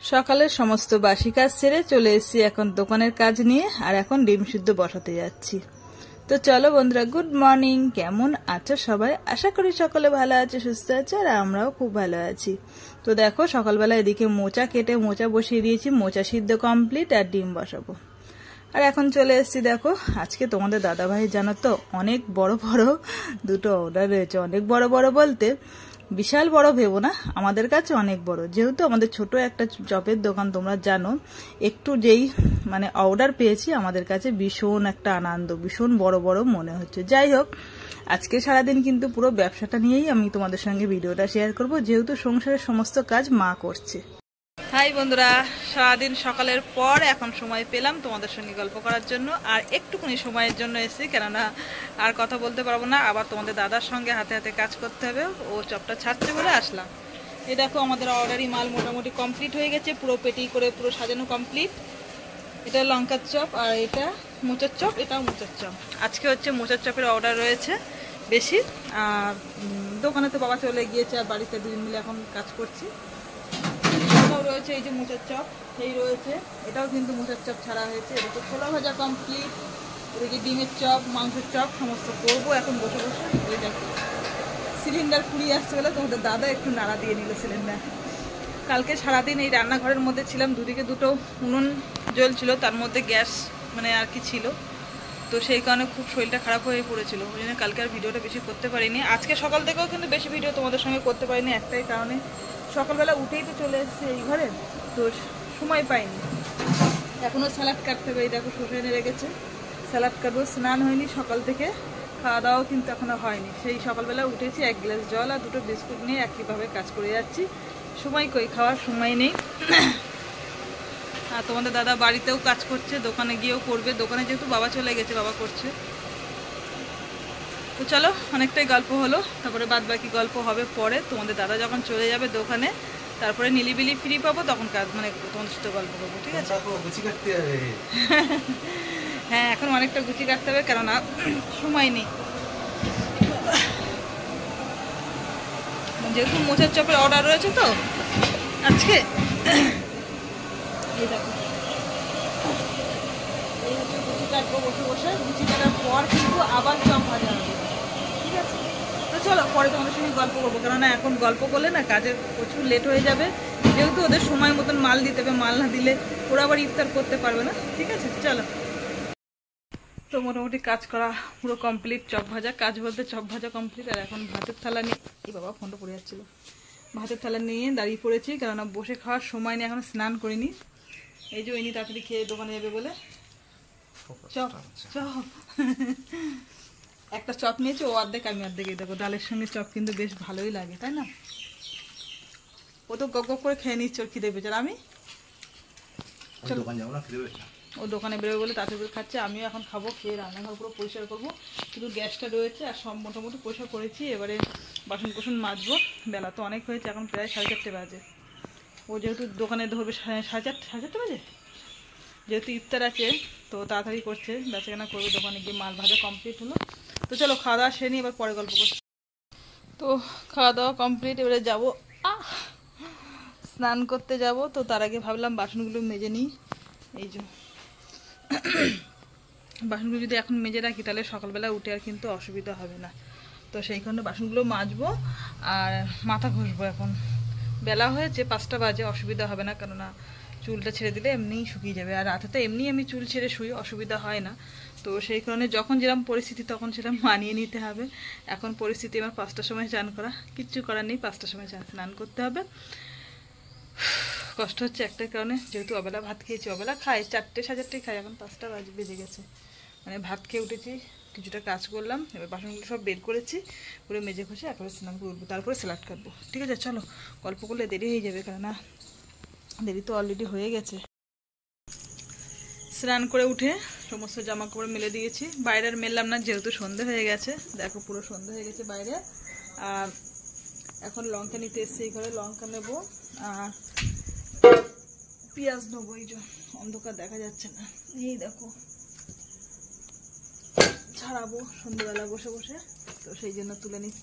সকালের সমস্ত বাসি কাজ সেরে চলে এসেছি এখন দোকানের কাজ নিয়ে, আর এখন ডিম সিদ্ধ বসাতে যাচ্ছি। তো চলো বন্ধুরা, গুড মর্নিং। কেমন আছো সবাই? আশা করি সকলে ভালো আছে, সুস্থ আছে, আর আমরাও খুব ভালো আছি। তো দেখো সকালবেলা এদিকে মোচা কেটে মোচা বসিয়ে দিয়েছি, মোচা সিদ্ধ কমপ্লিট, আর ডিম বসাবো। আর এখন চলে এসেছি, দেখো আজকে তোমাদের দাদাভাই জানো তো অনেক বড় বড় দুটো অর্ডার রয়েছে। অনেক বড় বড় বলতে বিশাল বড় ভেবো না, আমাদের কাছে অনেক বড়। যেহেতু আমাদের ছোট একটা চপের দোকান, তোমরা জানো, একটু যেই অর্ডার পেয়েছি আমাদের কাছে ভীষণ একটা আনন্দ, ভীষণ বড় বড় মনে হচ্ছে। যাই হোক, আজকে সারাদিন কিন্তু পুরো ব্যবসাটা নিয়েই আমি তোমাদের সঙ্গে ভিডিওটা শেয়ার করব, যেহেতু সংসারের সমস্ত কাজ মা করছে। হাই বন্ধুরা, সারাদিন সকালের পর এখন সময় পেলাম তোমাদের সঙ্গে গল্প করার জন্য, আর একটুখানি সময়ের জন্য এসেছি, কেননা আর কথা বলতে পারবো না, আবার তোমাদের দাদার সঙ্গে হাতে হাতে কাজ করতে হবে। ও চপটা ছাড়ছে বলে আসলাম। এই দেখো আমাদের অর্ডারি মাল মোটামুটি কমপ্লিট হয়ে গেছে, পুরো পেটি করে পুরো সাজানো কমপ্লিট। এটা লঙ্কার চপ, আর এটা মোচার চপ, এটাও মোচার চপ। আজকে হচ্ছে মোচার চপের অর্ডার রয়েছে বেশি, আর দোকানে তো বাবা চলে গিয়েছে, আর বাড়িতে দুজন মিলে এখন কাজ করছি। রয়েছে এই যে মোচার চপ, এই রয়েছে, এটাও কিন্তু মোচার চপ ছাড়া হয়েছে। এটা তো ছোলা ভাজা কমপ্লিট, এদিকে ডিমের চপ, মাংসের চপ সমস্ত করবো এখন বসে বসে। এই দেখো সিলিন্ডার ফুরিয়ে আসছে বলে তোমাদের দাদা একটু নাড়া দিয়ে নিল সিলিন্ডার। কালকে সারাদিন এই রান্নাঘরের মধ্যে ছিলাম, দুদিকে দুটো উনুন জ্বলছিল, তার মধ্যে গ্যাস আর কি ছিল, তো সেই কারণে খুব শরীরটা খারাপ হয়ে পড়েছিল। ওই জন্য কালকে আর ভিডিওটা বেশি করতে পারিনি। আজকে সকাল থেকেও কিন্তু বেশি ভিডিও তোমাদের সঙ্গে করতে পারিনি, একটাই কারণে, সকালবেলা উঠেই তো চলে এসেছে এই ঘরে, তো সময় পাইনি। এখনও স্যালাড কাটতে হবে, এই দেখো শসা এনে রেখেছে, স্যালাড কাটবো। স্নান হয়নি সকাল থেকে, খাওয়া দাওয়াও কিন্তু এখনও হয়নি। সেই সকালবেলা উঠেছি, 1 গ্লাস জল আর 2টো বিস্কুট নিয়ে একইভাবে কাজ করে যাচ্ছি। সময় কই, খাওয়ার সময় নেই। আর তোমাদের দাদা বাড়িতেও কাজ করছে, দোকানে গিয়েও করবে, দোকানে যেহেতু বাবা চলে গেছে বাবা করছে। তো চলো, অনেকটাই গল্প হলো, তারপরে বাদ বাকি গল্প হবে পরে। তোমাদের দাদা যখন চলে যাবে দোকানে, তারপরে নিলিবিলি ফ্রি পাবো, তখন কাজ তোমাদের সাথে গল্প করবো, ঠিক আছে? হ্যাঁ, এখন অনেকটা গুছি কাটতে হবে, কেননা সময় নেই। যেহেতু মোচার চপের অর্ডার রয়েছে তো আজকে, এই দেখো এই হচ্ছে গুছি কাটবো বসে বসে। গুছি কাটার পর কিন্তু আবার চপ ভাজা হবে, ঠিক আছে? তো চলো পরে তোমাদের সঙ্গে গল্প করবো, কেননা এখন গল্প করলে না কাজের প্রচুর লেট হয়ে যাবে। যেহেতু ওদের সময় মতন মাল দিতে হবে, মাল না দিলে ওরা আবার ইফতার করতে পারবে না, ঠিক আছে? চলো। তো মোটামুটি কাজ করা পুরো কমপ্লিট, চপ ভাজা কাজ বলতে চপ ভাজা কমপ্লিট। আর এখন ভাতের থালা নিয়ে, এই বাবা ফোনটা পড়ে যাচ্ছিলো, ভাতের থালা নিয়ে দাঁড়িয়ে পড়েছি, কেননা বসে খাওয়ার সময় নেই, এখন স্নান করিনি। এই যে ইনি তাড়াতাড়ি খেয়ে দোকানে যাবে বলে চপ চপ একটা চপ নিয়েছে, ও অর্ধেক আমি অর্ধেক। দেখো ডালের সঙ্গে চপ কিন্তু বেশ ভালোই লাগে, তাই না? ও তো গপ গপ করে খেয়ে নিচ্ছে, ওর খিদে পেয়েছে। আর আমি ও দোকানে বেরোবে বলে তাড়াতাড়ি খাচ্ছে, আমিও এখন খাবো, খেয়ে রান্নাঘর পুরো পরিষ্কার করবো। শুধু গ্যাসটা রয়েছে, আর সব মোটামুটি পরিষ্কার করেছি। এবারে বাসন কুসন মাজবো, বেলা তো অনেক হয়েছে, এখন প্রায় 4:30 বাজে। ও যেহেতু দোকানে ধরবে 4:30 বাজে, যেহেতু ইফতার আছে তো তাড়াতাড়ি করছে, বেচাকেনা করবে, দোকানে গিয়ে মাল ভাজা কমপ্লিট হলো। তো চলো খাওয়া দাওয়া সেরে নিই, এবার পরে গল্প করছি। তো খাওয়া দাওয়া কমপ্লিট, এবারে যাবো স্নান করতে যাব। তো তার আগে ভাবলাম বাসনগুলো মেজে নিই। এই যে বাসনগুলো যদি এখন মেজে রাখি তাহলে সকালবেলা উঠে আর কিন্তু অসুবিধা হবে না। তো সেই কারণে বাসনগুলো মাজবো আর মাথা ঘষবো। এখন বেলা হয়েছে 5টা বাজে, অসুবিধা হবে না, কেননা চুলটা ছেড়ে দিলে এমনিই শুকিয়ে যাবে। আর রাতে তো এমনি আমি চুল ছেড়ে শুই, অসুবিধা হয় না। তো সেই কারণে যখন যেরকম পরিস্থিতি তখন সেটা মানিয়ে নিতে হবে। এখন পরিস্থিতি আমার 5টার সময় স্নান করা, কিচ্ছু করার নেই, 5টার সময় স্নান করতে হবে। কষ্ট হচ্ছে একটাই কারণে, যেহেতু অবেলা ভাত খেয়েছি, অবেলা খাই 4টে 4:30 খাই, এখন 5টা বেজে গেছে। ভাত খেয়ে উঠেছি, কিছুটা কাজ করলাম, এবার বাসনগুলো সব বের করেছি, পুরো মেজে ঘষে একবারে স্নান করে উঠবো, তারপরে স্যালাড কাটবো, ঠিক আছে? চলো, গল্প করলে দেরি হয়ে যাবে, কেননা দেরি তো অলরেডি হয়ে গেছে। স্নান করে উঠে সমস্ত জামা কাপড় মেলে দিয়েছি, বাইরে আর মেললাম না, যেহেতু সন্ধে হয়ে গেছে। দেখো পুরো সন্ধে হয়ে গেছে বাইরে। আর এখন লঙ্কা নিতে এসছি, এই ঘরে লঙ্কা নেবো আর পেঁয়াজ নেবো। এই যে অন্ধকার দেখা যাচ্ছে না, এই দেখো ছাড়াবো সন্ধ্যেবেলা বসে বসে, তো সেই জন্য তুলে নিচ্ছি।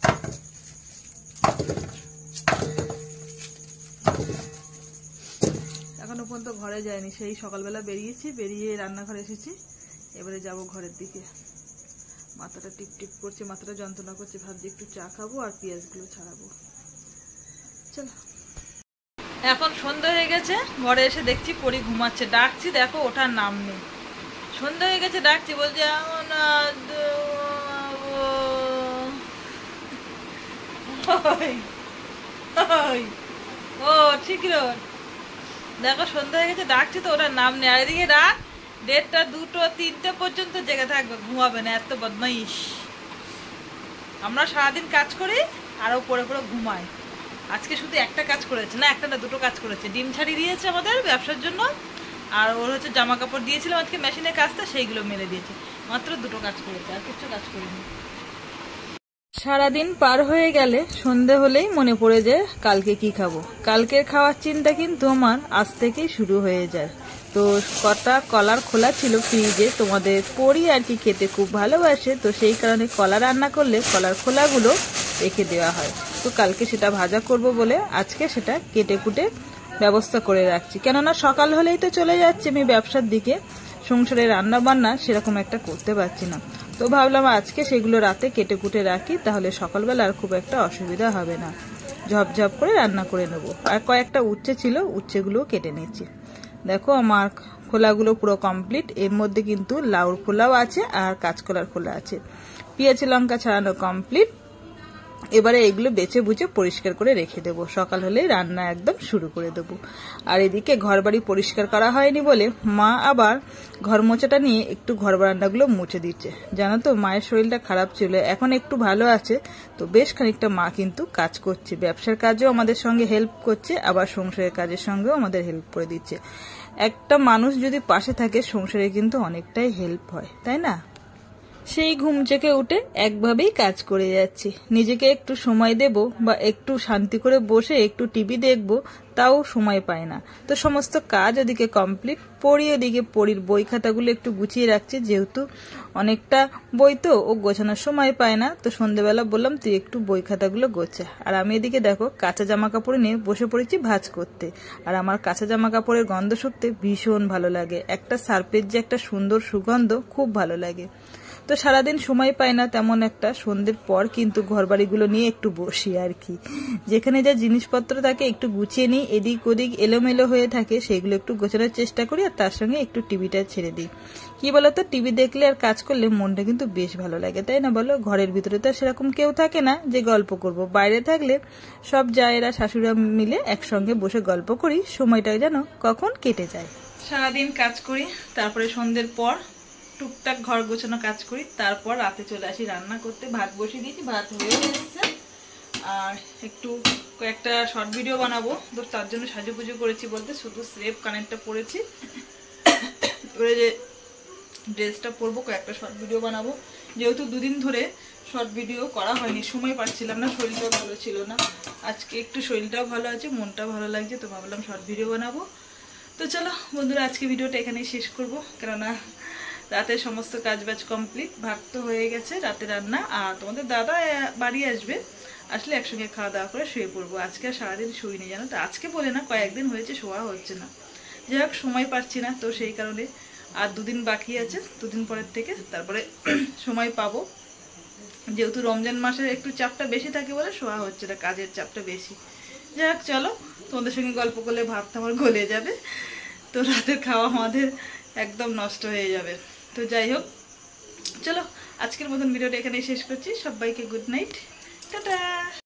এখনো পর্যন্ত ঘরে যায়নি, সেই সকালবেলা বেরিয়েছি, বেরিয়ে রান্নাঘরে এসেছি, এবারে যাব ঘরের দিকে। মাথাটা টিপ টিপ করছে, মাথাটা যন্ত্রণা করছে, ভাবছি একটু চা খাবো আর পেঁয়াজগুলো ছাড়াবো। চলো, এখন সন্ধ্যা হয়ে গেছে, ঘরে এসে দেখছি পরি ঘুমাচ্ছে, ডাকছি দেখো ওঠার নাম নেই। সন্ধ্যা হয়ে গেছে, ডাকছি, বলছি ও ঠিক দেখো সন্ধ্যা হয়ে গেছে, ডাকছি তো ওটার নাম নেই। আর এদিকে রাত 1:30, 2টো, 3টে পর্যন্ত জেগে থাকবে, ঘুমাবে না, এত বদমাইশ। আমরা সারাদিন কাজ করি আর ও পরে পরে ঘুমাই। আজকে শুধু একটা কাজ করেছে, না একটা না, 2টো কাজ করেছে। ডিম ছাড়িয়ে দিয়েছে আমাদের ব্যবসার জন্য, আর ওর হচ্ছে জামা কাপড় দিয়েছিলাম আজকে মেশিনে কাজটা, সেইগুলো মেলে দিয়েছে। মাত্র 2টো কাজ করেছে, আর কিছু কাজ করিনি। সারাদিন পার হয়ে গেলে সন্ধে হলেই মনে পড়ে যায় কালকে কি খাবো। কালকের খাওয়ার চিন্তা কিন্তু আমার আজ থেকেই শুরু হয়ে যায়। তো কটা কলার খোলা ছিল ফ্রিজে, তোমাদের পরি আর কি খেতে খুব ভালোবাসে, তো সেই কারণে কলা রান্না করলে কলার খোলাগুলো রেখে দেওয়া হয়। তো কালকে সেটা ভাজা করব বলে আজকে সেটা কেটে কুটে ব্যবস্থা করে রাখছি, কেননা সকাল হলেই তো চলে যাচ্ছে আমি ব্যবসার দিকে, সংসারে রান্না বান্না সেরকম একটা করতে পারছি না। তো ভাবলাম আজকে সেগুলো রাতে কেটে কুটে রাখি, তাহলে সকালবেলা আর খুব একটা অসুবিধা হবে না, ঝপঝপ করে রান্না করে নেব। আর কয়েকটা উচ্ছে ছিল, উচ্ছেগুলোও কেটে নিচ্ছি। দেখো আমার খোলাগুলো পুরো কমপ্লিট, এর মধ্যে কিন্তু লাউর খোলাও আছে আর কাঁচকলার খোলা আছে। পেঁয়াজ লঙ্কা ছাড়ানো কমপ্লিট, এবারে এগুলো বেছে বুঝে পরিষ্কার করে রেখে দেবো, সকাল হলে রান্না একদম শুরু করে দেবো। আর এদিকে ঘর বাড়ি পরিষ্কার করা হয়নি বলে মা আবার ঘর মোছাটা নিয়ে একটু ঘর বারান্দাগুলো মুছে দিচ্ছে। জানো তো মায়ের শরীরটা খারাপ ছিল, এখন একটু ভালো আছে, তো বেশ খানিকটা মা কিন্তু কাজ করছে, ব্যবসার কাজেও আমাদের সঙ্গে হেল্প করছে, আবার সংসারের কাজের সঙ্গেও আমাদের হেল্প করে দিচ্ছে। একটা মানুষ যদি পাশে থাকে সংসারে কিন্তু অনেকটাই হেল্প হয়, তাই না? সেই ঘুম থেকে উঠে একভাবেই কাজ করে যাচ্ছি, নিজেকে একটু সময় দেব বা একটু শান্তি করে বসে একটু টিভি দেখব, তাও সময় পায় না। তো সমস্ত কাজ ওদিকে কমপ্লিট, পড়ি ওদিকে পড়ির বই খাতাগুলো একটু গুছিয়ে রাখছি, যেহেতু অনেকটা বই তো ও গোছানোর সময় পায় না। তো সন্ধ্যেবেলা বললাম তুই একটু বই খাতাগুলো গোছা, আর আমি এদিকে দেখো কাঁচা জামা কাপড় নিয়ে বসে পড়েছি ভাঁজ করতে। আর আমার কাঁচা জামা কাপড়ের গন্ধ শুকতে ভীষণ ভালো লাগে, একটা সার্ফের যে একটা সুন্দর সুগন্ধ খুব ভালো লাগে। তো সারাদিন সময় পাই না তেমন একটা, সন্ধ্যের পর কিন্তু ঘরবাড়িগুলো নিয়ে একটু বসি আর কি, যেখানে যা জিনিসপত্র থাকে একটু গুছিয়ে নিই, এদিক ওদিক এলোমেলো হয়ে থাকে সেগুলো একটু গোছানোর চেষ্টা করি, আর তার সঙ্গে একটু টিভিটা ছেড়ে দিই। কি বলতো, টিভি দেখলে আর কাজ করলে মনটা কিন্তু বেশ ভালো লাগে, তাই না বলো? ঘরের ভিতরে তো সেরকম কেউ থাকে না যে গল্প করব, বাইরে থাকলে সব জায়েরা শাশুড়া মিলে একসঙ্গে বসে গল্প করি, সময়টা যেন কখন কেটে যায়। সারাদিন কাজ করি, তারপরে সন্ধ্যের পর টুকটাক ঘর গোছানো কাজ করি, তারপর রাতে চলে আসি রান্না করতে। ভাত বসিয়ে দিয়েছি, ভাত হয়ে এসেছে, আর একটু কয়েকটা শর্ট ভিডিও বানাবো, তো তার জন্য সাজুগুজু করেছি বলতে শুধু স্রেফ কানেরটা পরেছি, এবারে যে ড্রেসটা পরবো, কয়েকটা শর্ট ভিডিও বানাবো। যেহেতু 2 দিন ধরে শর্ট ভিডিও করা হয়নি, সময় পাচ্ছিলাম না, শরীরটাও ভালো ছিল না, আজকে একটু শরীরটাও ভালো আছে, মনটাও ভালো লাগছে, তো ভাবলাম শর্ট ভিডিও বানাবো। তো চলো বন্ধুরা, আজকে ভিডিওটা এখানেই শেষ করবো, কেননা রাতে সমস্ত কাজবাজ কমপ্লিট, ভাত তো হয়ে গেছে, রাতে রান্না, আর তোমাদের দাদা বাড়ি আসবে, আসলে একসঙ্গে খাওয়া দাওয়া করে শুয়ে পড়বো। আজকে আর সারাদিন শুইনি, জানো তো, আজকে বলে না কয়েকদিন হয়েছে শোয়া হচ্ছে না, যাই হোক সময় পাচ্ছি না, তো সেই কারণে। আর 2 দিন বাকি আছে, 2 দিন পরের থেকে তারপরে সময় পাবো, যেহেতু রমজান মাসের একটু চাপটা বেশি থাকে বলে শোয়া হচ্ছে না, কাজের চাপটা বেশি। যাই হোক চলো, তোমাদের সঙ্গে গল্প করলে ভাতটা আমার গলে যাবে, তো রাতের খাওয়া আমাদের একদম নষ্ট হয়ে যাবে। তো যাই হোক চলো, আজকের মতন ভিডিওটা এখানেই শেষ করছি, সবাইকে গুড নাইট, টাটা।